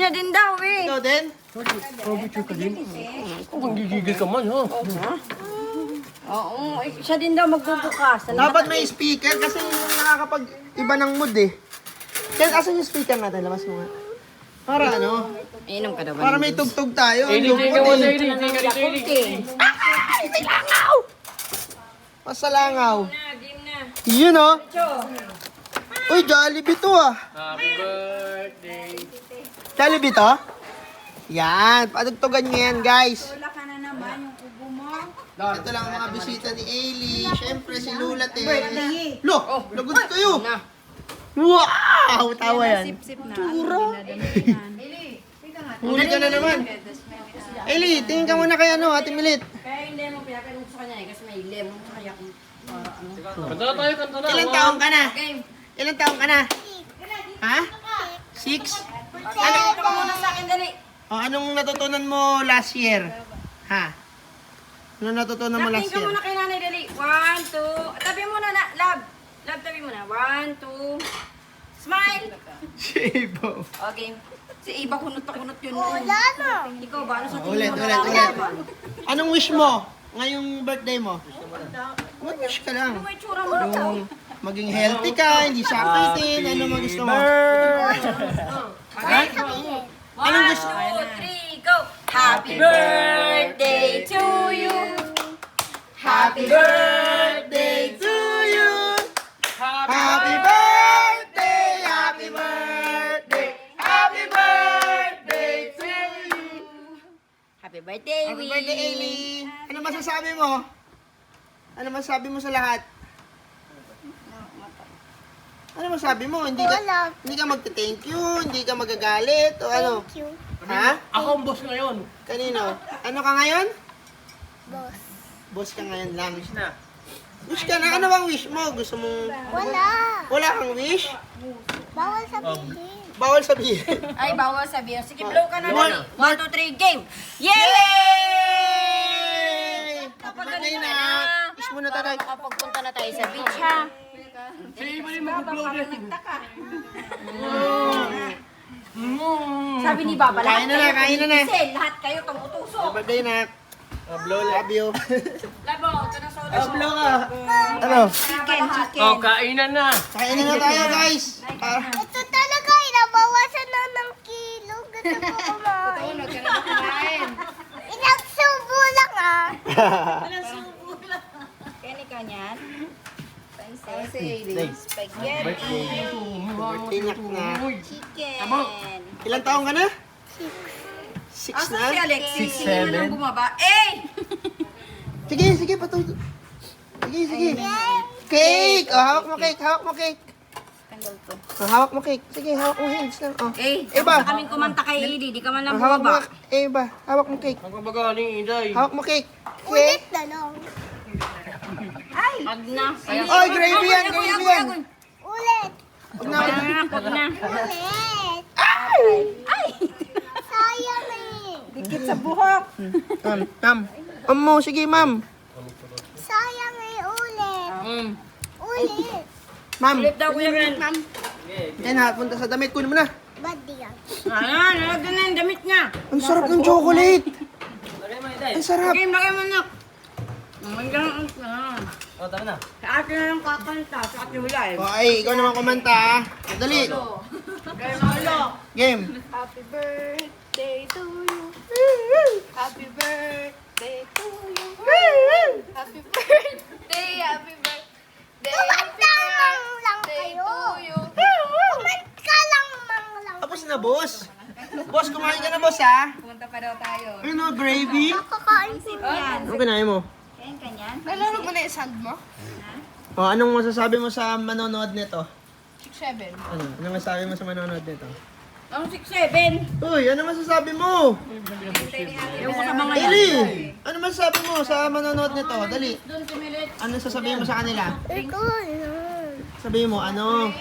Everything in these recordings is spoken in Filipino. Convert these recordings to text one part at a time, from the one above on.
Niya din daw eh. Ikaw din? Pag-picture ka din. Kung gigigil ka man, ha? Oo, siya din daw magbubukas. Dapat may speaker kasi yung nakakapag-iba ng mood eh. Kaya asan yung speaker natin? Labas mo nga. Para ano? Inom ka daw ba? Para may tugtog tayo. Ang Tingin ka mo, lungkot eh. Tingin ka dito. Ay, may langaw! Pasalangaw. Game na. Yun oh. Uy, Jollibee to ah. Happy birthday. Jollibee to? Yan, patugtugan nyo yan guys. Wala ka na naman yung ubo mo. Ito lang ang mga bisita ni Ailey. Siyempre si Lulat eh. Lo, lagod kayo. Wow, tawa yan. Sip na. Tura. Huli ka na naman. Ailey, tingin ka muna kay ano, Ate Milit. Kaya yung lemon, pinapainom ko sa kanya eh. Kasi may lemon kaya kung para ano. Kanta na tayo, kanta na. Ilang taong ka na? Game. Ilang taong ka na? Ha? 6? Ano ka muna sa akin, dali. Anong natutunan mo last year? Ha? Anong natutunan mo last Tingin ka year? muna kay nanay, dali. 1, 2. Tabi muna na, love. Love, tabi muna. 1, 2. Smile. Shabo. Okay. Si Iba kunot na kunot yun. Wala na. Ikaw ba? Ano sa tingin Ulit, mo ulit, na ulit. Anong wish mo ngayong birthday mo? Mag-wish ka lang. Ano may tsura mo na Yung maging healthy ka, hindi sakitin, ano mo gusto mo? Okay? Anong 1, gusto? 2, 3, go! Happy birthday to you! Happy birthday to you! Happy birthday! Happy birthday! Happy birthday to you! Happy birthday, Happy birthday, Ailey! Ano masasabi mo? Ano masasabi mo sa lahat? Ano masabi mo? Hindi ka magte-thank you, hindi ka magagalit, o ano? Thank you, Ha? Ako ang boss ngayon. Kanino? Ano ka ngayon? boss. Boss ka ngayon lang. Na. Wish ka na. Ano bang wish mo? Gusto mong... Wala. Wala kang wish? Bawal sabihin. Bawal sabihin. Ay, bawal sabihin. Sige, blow ka na More- dali. 1, 2, 3, game! Yay! Happy birthday na. Wish mo na Para tayo. makapagpunta na tayo sa beach, ha? Sige, mali mag-upload yan. Sabi ni Baba, Kain na na, kain na na. Kasi lahat kayo tumutusok. Happy birthday na. Love you. Labo, ito na solo. Blow ka. Ano? Chicken, chicken. Oh, kainan na. Kainin na tayo guys. Ito talaga, inabawasan na ng kilo. Gusto ko kumain. Ilang subo lang ah. Kani kanyan. Nice. Spaghetti. Tinak na. Chicken. Ilang taong ka na? 6 Asa na? si Alexis? 6, Hindi mo 7. nang bumaba. Eh! Sige, sige, patuloy. Sige, sige. Cake! Oh, hawak mo cake, hawak mo cake. Tanggal to. Oh, hawak mo cake. Sige, hawak mo hands lang. Oh. Eh, Iba. tapos na kaming kumanta kay Edie. Di ka man lang Oh, hawak mo. bumaba. Iba. Hawak mo cake. Ang kabagaling, Inday. Hawak mo cake. Ulit Cake. na lang. Wag na. Oy, gravy yan, gravy yan. Ulit. Huwag na. Wag na. Ulit. Ay! Sayang eh. Dikit sa buhok. Ma'am. Mo, sige, ma'am. Sayang eh. Ulit. Ulit. Ma'am. Ulit daw, Kuya Ren. Ma'am. Yan ha, punta sa damit. Kunin mo na. Ba't yan? Nalagyan na yung damit niya. Ang sarap ng chocolate. Ang sarap. Okay, lagay mo na. Hanggang Oh, tama na. sa atin na yung kakanta. Sa atin wala eh. O, ay, ikaw naman kumanta ha. Dali. Kaya malo. Game. Happy birthday to you. Happy birthday to you. Happy birthday, happy birthday. Kumanta lang kayo. Kumanta lang lang. Tapos na, boss. Boss, kumain ka na, boss, ha? Pumunta pa daw tayo. Ano, gravy? Nakakain po. Yan. Ano kinain mo? Kain ka niyan. Nalaro mo na yung sand mo? O, anong masasabi mo sa manonood nito? 6-7. Ano? Anong masasabi mo sa manonood nito? Ang 6-7. Uy, ano masasabi mo? Ewan ko sa mga yan. Dali! Ano masasabi mo sa manonood nito? Dali. Doon si Milit. Ano sasabihin mo sa kanila? Ikaw yan. Sabihin mo, ano?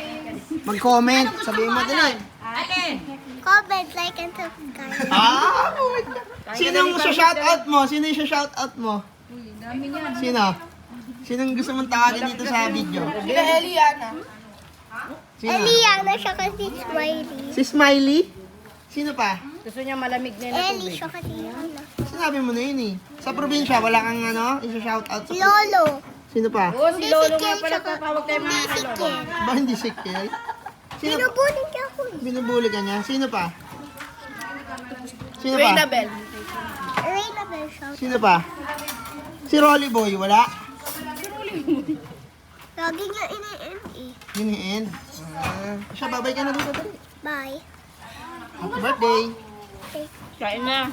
Mag-comment. Sabihin mo, dali. Alin? Comment, like, and subscribe. Ah! Sinong shoutout mo? Sino yung shoutout mo? Sino? Sinong gusto mong tawagin dito sa video? Eliana. Sino? Eliana siya kasi Smiley. Si Smiley? Si Sino pa? Gusto niya malamig na na Ellie, tubig. siya kasi yun. Sinabi mo na yun eh. Sa probinsya, wala kang ano, isa-shoutout sa Lolo. Sino pa? Oo, si Lolo nga Kel, pala tsaka- tatawag tayo mga Hindi si kalolo. Kel. Ba hindi si Kel? Sino pa? Pinubunin niya ako eh. Binubuli ka niya? Sino pa? Sino pa? Rainabel. Reyna Bell, shout. Sino pa? Si Rolly Boy, wala? Lagi niya ini-end eh. Yun yung end. Siya, babay ka na dito. Dali. Bye. Happy birthday. Kain na.